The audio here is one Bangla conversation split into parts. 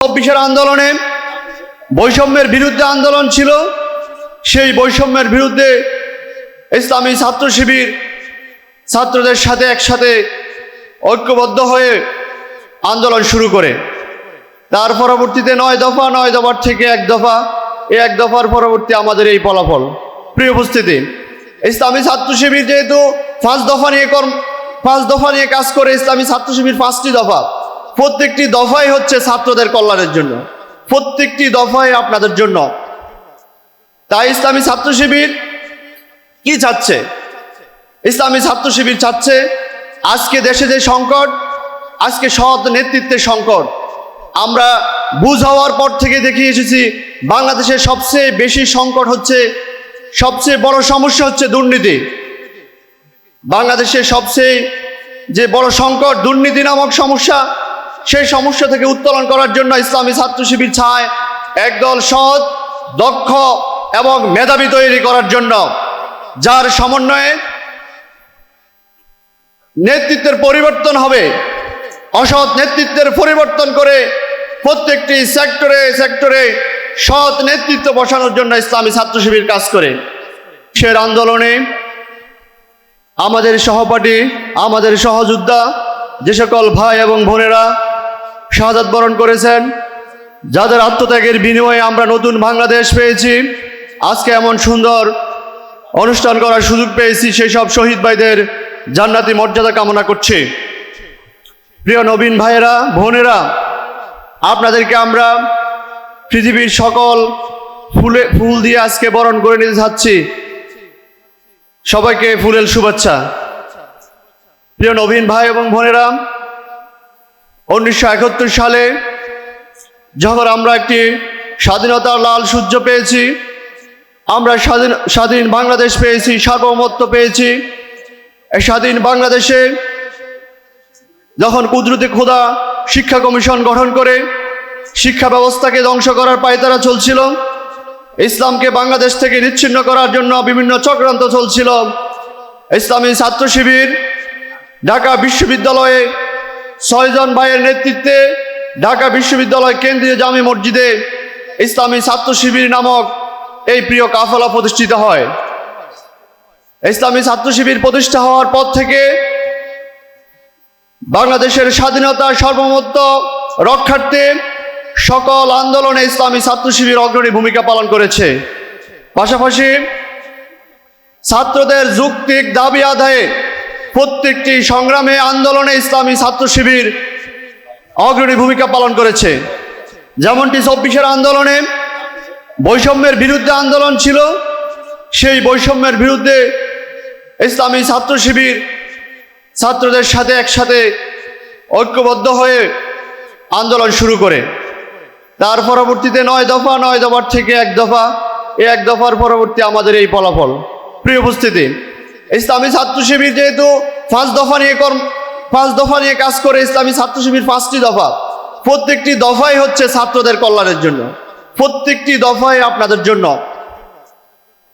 চব্বিশের আন্দোলনে বৈষম্যের বিরুদ্ধে আন্দোলন ছিল। সেই বৈষম্যের বিরুদ্ধে ইসলামী ছাত্র শিবির ছাত্রদের সাথে একসাথে ঐক্যবদ্ধ হয়ে আন্দোলন শুরু করে তার পরবর্তীতে ৯ দফা, ৯ দফার থেকে ১ দফা, এই ১ দফার পরবর্তী আমাদের এই ফলাফল। প্রিয় উপস্থিতি, ইসলামী ছাত্র শিবির যেহেতু ৫ দফা নিয়ে কাজ করে, ইসলামী ছাত্র শিবির ৫টি দফা, প্রত্যেকটি দফাই হচ্ছে ছাত্রদের কল্যাণের জন্য, প্রত্যেকটি দফাই আপনাদের জন্য। তাই ইসলামী ছাত্র শিবির কি চাচ্ছে? ইসলামী ছাত্র শিবির চাচ্ছে আজকে দেশে যে সংকট, আজকে সৎ নেতৃত্বের সংকট, আমরা বুঝ হওয়ার পর থেকে দেখিয়ে এসেছি বাংলাদেশের সবচেয়ে বেশি সংকট হচ্ছে, সবচেয়ে বড় সমস্যা হচ্ছে দুর্নীতি। বাংলাদেশের সবচেয়ে যে বড় সংকট দুর্নীতি নামক সমস্যা, সেই সমস্যা থেকে উত্তোলন করার জন্য ইসলামী ছাত্র শিবির চায় একদল সৎ, দক্ষ এবং মেধাবী তৈরি করার জন্য, যার সমন্বয়ে নেতৃত্বের পরিবর্তন হবে। অসৎ নেতৃত্বের পরিবর্তন করে প্রত্যেকটি সেক্টরে সৎ নেতৃত্ব বসানোর জন্য ইসলামী ছাত্র শিবির কাজ করে। সে আন্দোলনে আমাদের সহপাঠী, আমাদের সহযোদ্ধা, যে সকল ভাই এবং বোনেরা শাহাদাত বরণ করেছেন, যাদের আত্মত্যাগের বিনিময়ে আমরা নতুন বাংলাদেশ পেয়েছি, আজকে এমন সুন্দর অনুষ্ঠান করার সুযোগ পেয়েছি, সেই সব শহীদ ভাইদের জান্নাতি মর্যাদা কামনা করছি। প্রিয় নবীন ভাইয়েরা, বোনেরা, আপনাদেরকে আমরা পৃথিবীর সকল ফুল দিয়ে আজকে বরণ করে নিতে যাচ্ছি। সবাইকে ফুলের শুভেচ্ছা। প্রিয় নবীন ভাই এবং বোনেরা, 1971 সালে যখন আমরা একটি স্বাধীনতার লাল সূর্য পেয়েছি, আমরা স্বাধীন বাংলাদেশ পেয়েছি, সার্বভৌমত্ব পেয়েছি, এই স্বাধীন বাংলাদেশে যখন কুদরতে খোদা শিক্ষা কমিশন গঠন করে শিক্ষা ব্যবস্থাকে ধ্বংস করার পায়তারা চলছিল, ইসলামকে বাংলাদেশ থেকে নিচ্ছিন্ন করার জন্য বিভিন্ন চক্রান্ত চলছিল, ইসলামী ছাত্র শিবির ঢাকা বিশ্ববিদ্যালয়ে ৬ জন ভাইয়ের নেতৃত্বে ঢাকা বিশ্ববিদ্যালয় কেন্দ্রীয় জামে মসজিদে ইসলামী ছাত্র শিবির নামক এই প্রিয় কাফেলা প্রতিষ্ঠিত হয়। ইসলামী ছাত্র শিবির প্রতিষ্ঠা হওয়ার পর থেকে বাংলাদেশের স্বাধীনতা সার্বভৌমত্ব রক্ষার্থে সকল আন্দোলনে ইসলামী ছাত্র শিবির অগ্রণী ভূমিকা পালন করেছে। পাশাপাশি ছাত্রদের যৌক্তিক দাবি আদায়ে প্রত্যেকটি সংগ্রামে আন্দোলনে ইসলামী ছাত্র শিবির অগ্রণী ভূমিকা পালন করেছে। যেমনটি 24-এর আন্দোলনে বৈষম্যের বিরুদ্ধে আন্দোলন ছিল, সেই বৈষম্যের বিরুদ্ধে ইসলামী ছাত্র শিবির ছাত্রদের সাথে একসাথে ঐক্যবদ্ধ হয়ে আন্দোলন শুরু করে তার পরবর্তীতে ৯ দফা, ৯ দফার থেকে ১ দফা, এই ১ দফার পরবর্তী আমাদের এই ফলাফল। প্রিয় উপস্থিতি, ইসলামী ছাত্র শিবির যেহেতু ৫ দফা নিয়ে কাজ করে, ইসলামী ছাত্র শিবির ৫টি দফা, প্রত্যেকটি দফাই হচ্ছে ছাত্রদের কল্যাণের জন্য, প্রত্যেকটি দফাই আপনাদের জন্য।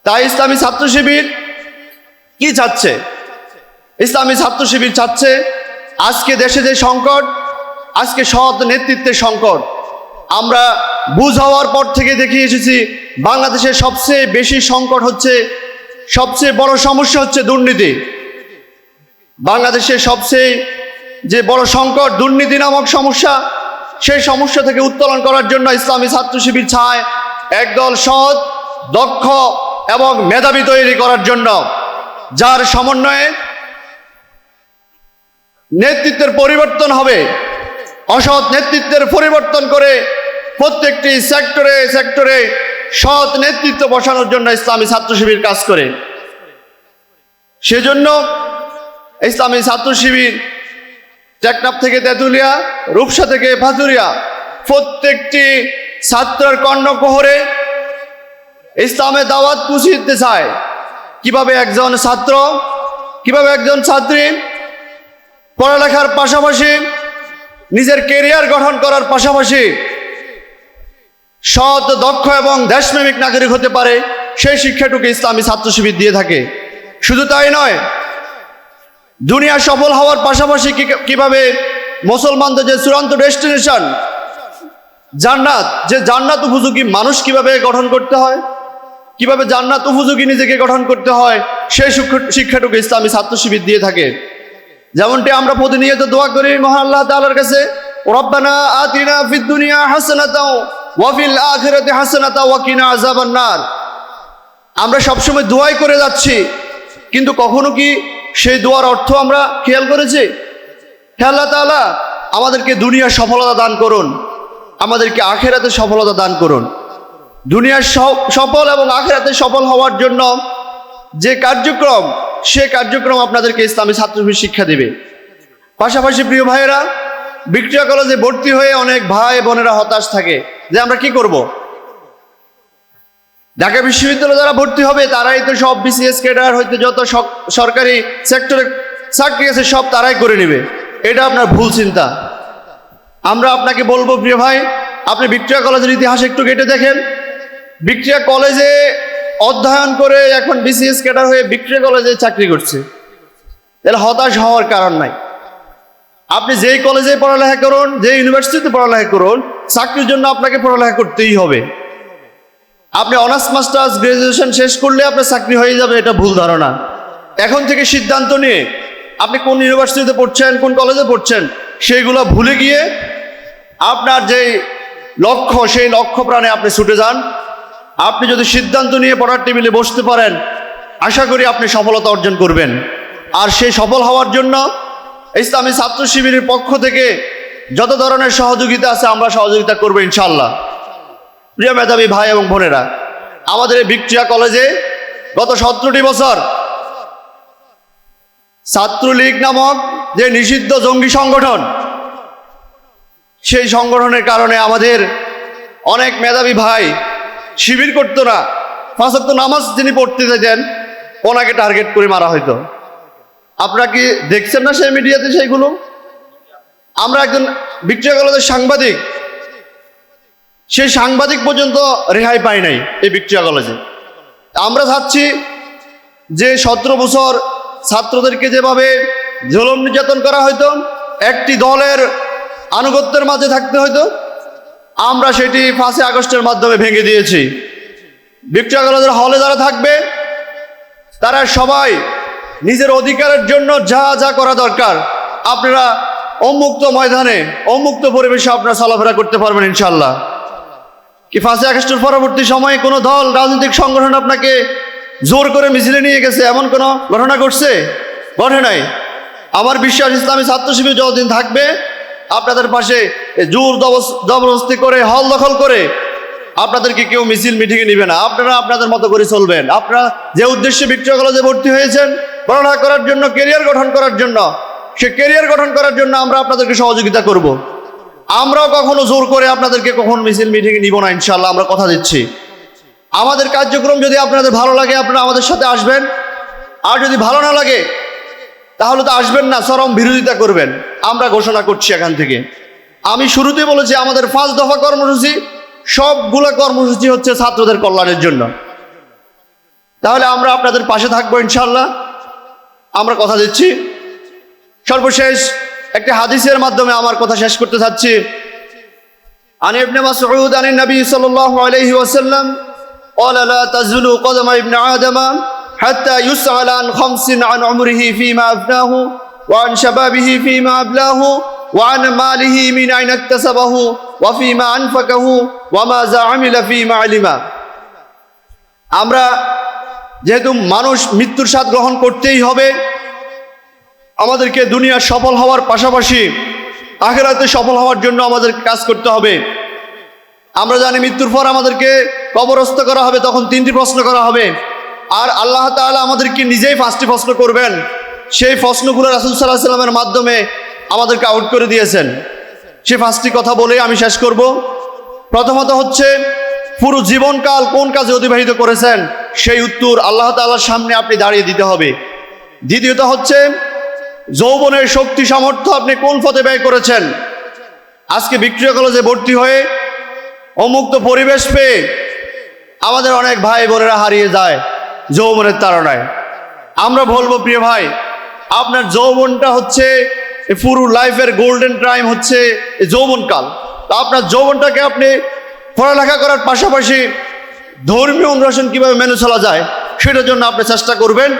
তাই ইসলামী ছাত্র শিবির কি চাচ্ছে? ইসলামী ছাত্র শিবির চাচ্ছে আজকে দেশে যে সংকট, আজকে সৎ নেতৃত্বের সংকট, আমরা বুঝ হওয়ার পর থেকে দেখিয়ে এসেছি বাংলাদেশের সবচেয়ে বেশি সংকট হচ্ছে, সবচেয়ে বড় সমস্যা হচ্ছে দুর্নীতি। বাংলাদেশের সবচেয়ে যে বড় সংকট দুর্নীতি নামক সমস্যা, সেই সমস্যা থেকে উত্তোলন করার জন্য ইসলামী ছাত্র শিবির চায় একদল সৎ, দক্ষ এবং মেধাবী তৈরি করার জন্য, যার সমন্বয়ে নেতৃত্বের পরিবর্তন হবে। অসৎ নেতৃত্বের পরিবর্তন করে প্রত্যেকটি সেক্টরে সৎ নেতৃত্ব বসানোর জন্য ইসলামী ছাত্র শিবির কাজ করে। সেজন্য ইসলামী ছাত্র শিবির টেকনাফ থেকে তেঁতুলিয়া, রূপসা থেকে ভাতুরিয়া, প্রত্যেকটি ছাত্রের কর্ণকুহরে ইসলামের দাওয়াত পৌঁছে দিতে চায়। কিভাবে একজন ছাত্র, কিভাবে একজন ছাত্রী পড়ালেখার পাশাপাশি নিজের কেরিয়ার গঠন করার পাশাপাশি সৎ, দক্ষ এবং দেশপ্রেমিক নাগরিক হতে পারে, সেই শিক্ষাটুকু ইসলামী ছাত্র শিবির দিয়ে থাকে। শুধু তাই নয়, দুনিয়া সফল হওয়ার পাশাপাশি কিভাবে মুসলমানদের যে চূড়ান্ত ডেস্টিনেশন জান্নাত, যে জান্নাত উপযোগী মানুষ কিভাবে গঠন করতে হয়, কিভাবে জান্নাত উপযোগী নিজেকে গঠন করতে হয়, সেই শিক্ষাটুকু ইসলামী ছাত্র শিবির দিয়ে থাকে। যেমনটি আমরা প্রতিনিয়ত দোয়া করি মহান আল্লাহ তাআলার কাছে, রব্বানা আতিনা ফিদ দুনিয়া হাসানাতাও ওয়া ফিল আখিরাতি হাসানাতাও ওয়া কিনা আযাবান নার। আমরা সবসময় দোয়াই করে যাচ্ছি, কিন্তু কখনো কি সেই দোয়ার অর্থ আমরা খেয়াল করেছি? হে আল্লাহ তাআলা, আমাদেরকে দুনিয়ার সফলতা দান করুন, আমাদেরকে আখিরাতে সফলতা দান করুন। দুনিয়ার সফল এবং আখিরাতে সফল হওয়ার জন্য যে কার্যক্রম, সে কার্যক্রম আপনাদেরকে ইসলামী ছাত্রশিবির শিক্ষা দেবে। পাশাপাশি প্রিয় ভাইয়েরা, ভিক্টোরিয়া কলেজে ভর্তি হয়ে অনেক ভাই বোনেরা হতাশ থাকে যে আমরা কি করব। ঢাকা বিশ্ববিদ্যালয়ে যারা ভর্তি হবে তারাই তো সব বিসিএস ক্যাডার হইতে যত সরকারি সেক্টরে চাকরি আছে সব তারাই করে নেবে। এটা আপনার ভুল চিন্তা। আমরা আপনাকে বলবো প্রিয় ভাই, আপনি ভিক্টোরিয়া কলেজের ইতিহাস একটু ঘেঁটে দেখেন। ভিক্টোরিয়া কলেজে অধ্যয়ন করে এখন বিসিএস ক্যাডার হয়ে ভিক্টোরিয়া কলেজে চাকরি করছে, তাহলে হতাশ হওয়ার কারণ নাই। আপনি যেই কলেজে পড়ালেখা করুন, যে ইউনিভার্সিটিতে পড়ালেখা করুন, চাকরির জন্য আপনাকে পড়ালেখা করতেই হবে। আপনি অনার্স মাস্টার্স গ্রাজুয়েশন শেষ করলে আপনার চাকরি হয়ে যাবে, এটা ভুল ধারণা। এখন থেকে সিদ্ধান্ত নিয়ে আপনি কোন ইউনিভার্সিটিতে পড়ছেন, কোন কলেজে পড়ছেন, সেইগুলো ভুলে গিয়ে আপনার যেই লক্ষ্য, সেই লক্ষ্য প্রাণে আপনি ছুটে যান। আপনি যদি সিদ্ধান্ত নিয়ে পড়ার টেবিলে বসতে পারেন, আশা করি আপনি সফলতা অর্জন করবেন। আর সেই সফল হওয়ার জন্য ইসলামী ছাত্র শিবিরের পক্ষ থেকে যত ধরনের সহযোগিতা আছে আমরা সহযোগিতা করবো ইনশাআল্লাহ। প্রিয় মেধাবী ভাই এবং বোনেরা, আমাদের এই ভিক্টোরিয়া কলেজে গত 17টি বছর ছাত্রলীগ নামক যে নিষিদ্ধ জঙ্গি সংগঠন, সেই সংগঠনের কারণে আমাদের অনেক মেধাবী ভাই শিবির করতো না। 5 ওয়াক্ত নামাজ যিনি পড়তে যেতেন, ওনাকে টার্গেট করে মারা হইতো। আপনারা কি দেখছেন না সেই মিডিয়াতে সেইগুলো? আমরা একজন ভিক্টোরিয়া কলেজের সাংবাদিক, সেই সাংবাদিক পর্যন্ত রেহাই পাই নাই এই ভিক্টোরিয়া কলেজে। আমরা চাচ্ছি যে 17 বছর ছাত্রদেরকে যেভাবে জুলুম নির্যাতন করা হইতো, একটি দলের আনুগত্যের মাঝে থাকতে হইতো, আমরা সেটি 5 আগস্টের মাধ্যমে ভেঙে দিয়েছি। ভিক্টোরিয়া কলেজের হলে যারা থাকবে তারা সবাই নিজের অধিকারের জন্য যা যা করা দরকার আপনারা উন্মুক্ত ময়দানে, উন্মুক্ত পরিবেশে আপনারা চলাফেরা করতে পারবেন ইনশাল্লাহ। কি 5 আগস্টের পরবর্তী সময়ে কোনো দল, রাজনৈতিক সংগঠন আপনাকে জোর করে মিছিলে নিয়ে গেছে এমন কোনো ঘটনা ঘটছে? ঘটে নাই। আমার বিশ্বাস ইসলামী ছাত্র শিবির যতদিন থাকবে আপনাদের পাশে জোর জবরদস্তি করে, হল দখল করে আপনাদেরকে কেউ মিছিল মিটিংয়ে নিবে না। আপনারা আপনাদের মতো করে চলবেন। আপনারা যে উদ্দেশ্যে ভিক্টোরিয়া কলেজে ভর্তি হয়েছেন পড়ালেখা করার জন্য, কেরিয়ার গঠন করার জন্য, সে কেরিয়ার গঠন করার জন্য আমরা আপনাদেরকে সহযোগিতা করব। আমরাও কখনো জোর করে আপনাদেরকে কখনো মিছিল মিটিংয়ে নিব না ইনশাল্লাহ, আমরা কথা দিচ্ছি। আমাদের কার্যক্রম যদি আপনাদের ভালো লাগে আপনারা আমাদের সাথে আসবেন, আর যদি ভালো না লাগে তাহলে তো আসবেন না, চরম বিরোধিতা করবেন। আমরা ঘোষণা করছি এখান থেকে। আমি শুরুতে বলেছি আমাদের 5 দফা কর্মসূচি, সবগুলো কর্মসূচি হচ্ছে ছাত্রদের কল্যাণের জন্য। তাহলে আমরা আপনাদের পাশে থাকবো ইনশাল্লাহ, আমরা কথা দিচ্ছি। সর্বশেষ একটি হাদিসের মাধ্যমে আমার কথা শেষ করতে চাচ্ছি। আনি ইবনে মাসউদ আনি নবী সাল্লাল্লাহু আলাইহি ওয়াসাল্লাম ক্বালা লা তাযুলু কদমা ইবনে আদম হাত্তা ইউসআল আন 50 আন উমরিহি ফীমা আফনাহু ওয়া আন শাবাবিহি ফীমা আবলাহু ওয়া আন মালিহি মিন আইন ইকতাসাবাহু ওয়া ফীমা আনফাকাহু ওয়া মাযা আমিলা ফীমা আলিমা। আমরা যেহেতু মানুষ মৃত্যুর স্বাদ গ্রহণ করতেই হবে, আমাদেরকে দুনিয়ার সফল হওয়ার পাশাপাশি আখিরাতে সফল হওয়ার জন্য আমাদের কাজ করতে হবে। আমরা জানি মৃত্যুর পর আমাদেরকে কবরস্থ করা হবে, তখন 3টি প্রশ্ন করা হবে। আর আল্লাহ তাআলা আমাদেরকে নিজেই 5টি প্রশ্ন করবেন। সেই প্রশ্নগুলো রাসূল সাল্লাল্লাহু আলাইহি ওয়াসাল্লামের মাধ্যমে আমাদেরকে আউট করে দিয়েছেন। সেই 5টি কথা বলে আমি শেষ করব। প্রথমত হচ্ছে পুরো জীবনকাল কোন কাজে অতিবাহিত করেছেন, সেই উত্তর আল্লাহ তাআলার সামনে আপনি দাঁড়িয়ে দিতে হবে। দ্বিতীয়ত হচ্ছে যৌবনের শক্তি সামর্থ্য আপনি কোন পথে ব্যয় করেছেন। আজকে ভিক্টোরিয়া কলেজে ভর্তি হয়ে উন্মুক্ত পরিবেশ পেয়ে আমাদের অনেক ভাই বোনেরা হারিয়ে যায় যৌবনের তাড়নায়। আমরা বলবো প্রিয় ভাই, আপনার যৌবনটা হচ্ছে পুরো লাইফের গোল্ডেন টাইম হচ্ছে যৌবনকাল। তো আপনার যৌবনটাকে আপনি পড়ালেখা করার পাশাপাশি ধর্মীয় অনুশাসন কিভাবে মেনে চলা যায় সেটার জন্য আপনি চেষ্টা করবেন।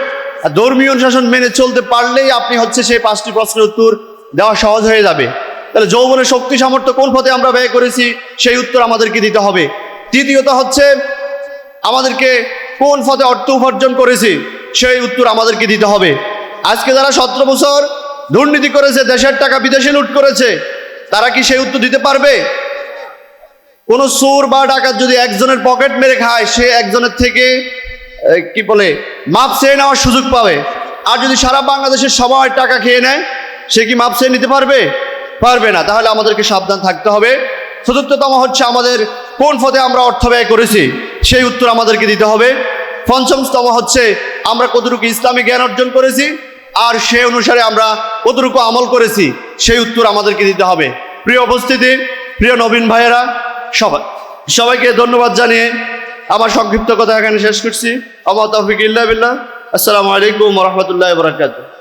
আর ধর্মীয় অনুশাসন মেনে চলতে পারলেই আপনি হচ্ছে সেই 5টি প্রশ্নের উত্তর দেওয়া সহজ হয়ে যাবে। তাহলে যৌবনের শক্তি সামর্থ্য কোন পথে আমরা ব্যয় করেছি সেই উত্তর আমাদেরকে দিতে হবে। তৃতীয়ত হচ্ছে আমাদেরকে কোন পথে অর্থ উপার্জন করেছি সেই উত্তর আমাদেরকে দিতে হবে। আজকে যারা 17 বছর দুর্নীতি করেছে, দেশের টাকা বিদেশে লুট করেছে, তারা কি সেই উত্তর দিতে পারবে? কোন চোর বা ডাকাত যদি একজনের পকেট মেরে খায়, সে একজনের থেকে কি বলে মাপ চেয়ে নেওয়ার সুযোগ পাবে। আর যদি সারা বাংলাদেশের সবাই টাকা খেয়ে নেয়, সে কি মাপ চেয়ে নিতে পারবে? পারবে না। তাহলে আমাদেরকে সাবধান থাকতে হবে। চতুর্থতম হচ্ছে আমাদের কোন পথে আমরা অর্থ ব্যয় করেছি সেই উত্তর আমাদেরকে দিতে হবে। পঞ্চমতম হচ্ছে আমরা কতটুকু ইসলামী জ্ঞান অর্জন করেছি আর সে অনুসারে আমরা কতটুকু আমল করেছি সেই উত্তর আমাদেরকে দিতে হবে। প্রিয় উপস্থিতি, প্রিয় নবীন ভাইয়েরা, সবাইকে ধন্যবাদ জানিয়ে আমার সংক্ষিপ্ত কথা এখানে শেষ করছি। আমা তৌফিক ইল্লা বিল্লাহ। আসসালামু আলাইকুম ওয়া রাহমাতুল্লাহি ওয়া বারাকাতুহু।